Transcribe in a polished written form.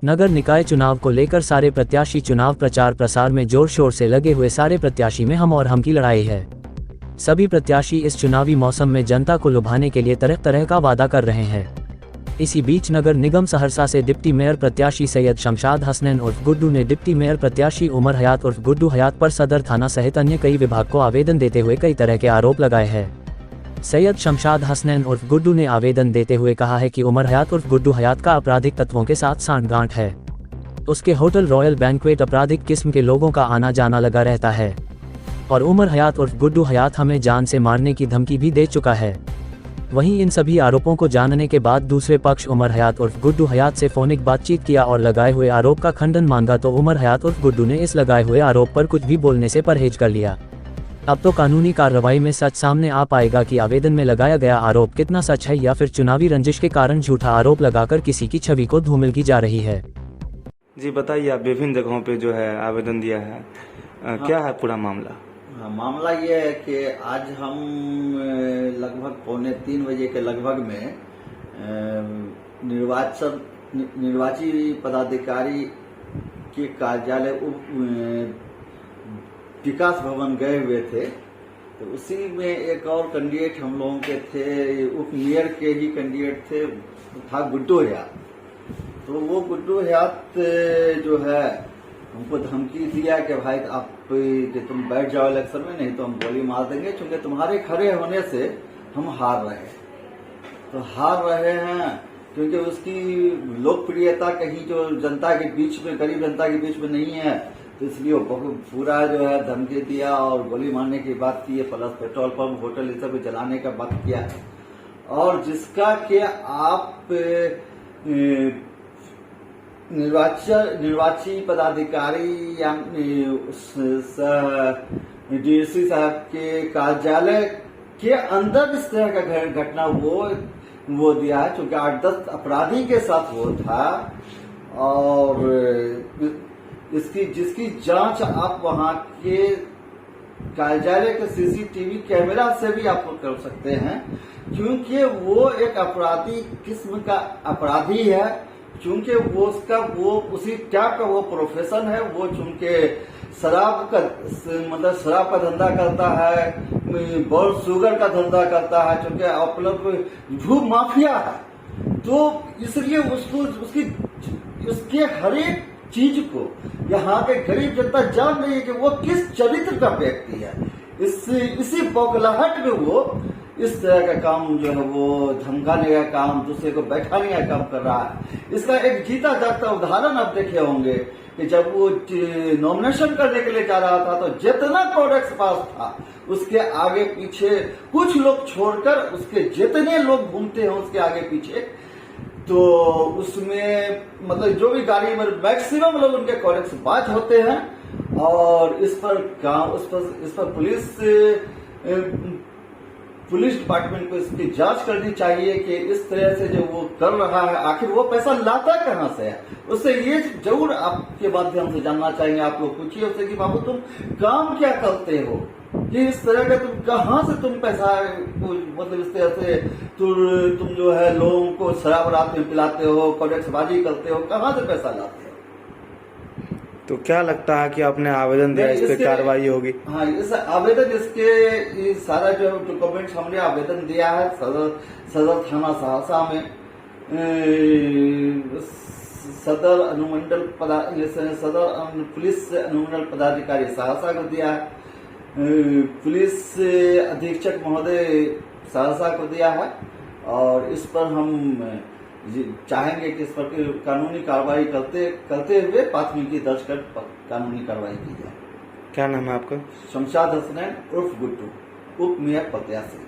नगर निकाय चुनाव को लेकर सारे प्रत्याशी चुनाव प्रचार प्रसार में जोर शोर से लगे हुए। सारे प्रत्याशी में हम और हम की लड़ाई है। सभी प्रत्याशी इस चुनावी मौसम में जनता को लुभाने के लिए तरह तरह का वादा कर रहे हैं। इसी बीच नगर निगम सहरसा से डिप्टी मेयर प्रत्याशी सैयद शमशाद हसनैन उर्फ गुड्डू ने डिप्टी मेयर प्रत्याशी उमर हयात उर्फ गुड्डू हयात पर सदर थाना सहित अन्य कई विभाग को आवेदन देते हुए कई तरह के आरोप लगाए हैं। सैयद शमशाद हसनैन उर्फ गुड्डू ने आवेदन देते हुए कहा है कि उमर हयात उर्फ गुड्डू हयात का आपराधिक तत्वों के साथ सांठगांठ है। उसके होटल रॉयल बैंक्वेट आपराधिक किस्म के लोगों का आना जाना लगा रहता है और उमर हयात उर्फ गुड्डू हयात हमें जान से मारने की धमकी भी दे चुका है। वहीं इन सभी आरोपों को जानने के बाद दूसरे पक्ष उमर हयात उर्फ गुड्डू हयात से फोनिक बातचीत किया और लगाए हुए आरोप का खंडन मांगा, तो उमर हयात उर्फ गुड्डू ने इस लगाए हुए आरोप पर कुछ भी बोलने से परहेज कर लिया। अब तो कानूनी कार्रवाई में सच सामने आ पाएगा कि आवेदन में लगाया गया आरोप कितना सच है या फिर चुनावी रंजिश के कारण झूठा आरोप लगाकर किसी की छवि को धूमिल की जा रही है। जी बताइए, आप विभिन्न जगहों पे जो है आवेदन दिया है, क्या है पूरा मामला? मामला ये है कि आज हम लगभग 2:45 के लगभग में निर्वाची पदाधिकारी के कार्यालय विकास भवन गए हुए थे। तो उसी में एक और कैंडिडेट हम लोगों के थे, उप मेयर के ही कैंडिडेट थे, था गुड्डू हयात। तो वो गुड्डू हयात जो है हमको धमकी दिया कि भाई आप तुम बैठ जाओ इलेक्शन में, नहीं तो हम गोली मार देंगे, क्योंकि तुम्हारे खड़े होने से हम हार रहे हैं। तो हार रहे हैं क्योंकि उसकी लोकप्रियता कहीं जो जनता के बीच में, गरीब जनता के बीच में नहीं है, तो इसलिए वो पूरा जो है धमकी दिया और गोली मारने की बात की है, प्लस पेट्रोल पंप, होटल, ये सब जलाने का बात किया है। और जिसका कि आप निर्वाची पदाधिकारी या डीसी साहब के कार्यालय के अंदर इस तरह का घटना वो दिया है, क्योंकि 8-10 अपराधी के साथ वो था। और जिसकी जांच आप वहां के कार्यालय के सीसीटीवी कैमरा से भी आप कर सकते हैं, क्योंकि वो एक अपराधी किस्म का अपराधी है, क्योंकि वो उसी टाइप का वो प्रोफेशन है। वो चूंकि शराब का धंधा करता है, ब्लड शुगर का धंधा करता है, चूंकि भू माफिया है। तो इसलिए उसके हर एक चीज को यहाँ के गरीब जनता जान रही है कि वो किस चरित्र का व्यक्ति है। इसी बौखलाहट में वो इस तरह का काम जो है वो धमकाने का काम, दूसरे को बैठाने का काम कर रहा है। इसका एक जीता जागता उदाहरण आप देखे होंगे कि जब वो नॉमिनेशन करने के लिए जा रहा था, तो जितना कोडेक्स पास था उसके आगे पीछे कुछ लोग छोड़कर उसके जितने लोग घूमते हैं उसके आगे पीछे, तो उसमें मतलब जो भी गाड़ी में मैक्सिमम लोग उनके कोडेक्स बाज होते हैं। और इस पर पुलिस डिपार्टमेंट को इसकी जांच करनी चाहिए कि इस तरह से जो वो कर रहा है, आखिर वो पैसा लाता कहां से है। उससे ये जरूर आपके माध्यम से जानना चाहेंगे, आप लोग पूछिए उससे कि बाबू तुम काम क्या करते हो, कि इस तरह का तुम कहां से तुम पैसा, मतलब इस तरह से तुम जो है लोगों को शराब रात में पिलाते हो, कोडेक्सबाजी करते हो, कहां से पैसा लाते हो? तो क्या लगता है कि आपने आवेदन दिया, इस पे कार्रवाई होगी? हाँ, इस आवेदन इसके सारा जो डॉक्यूमेंट्स हमने आवेदन दिया है सदर थाना सहरसा में, सदर पुलिस अनुमंडल पदाधिकारी सहरसा को दिया है, पुलिस अधीक्षक महोदय सहरसा को दिया है। और इस पर हम चाहेंगे कि इस पर कानूनी कार्रवाई करते हुए प्राथमिकी दर्ज कर कानूनी कार्रवाई की जाए। क्या नाम है आपका? शमशाद हसनैन उर्फ गुड्डू, उप मेयर प्रत्याशी।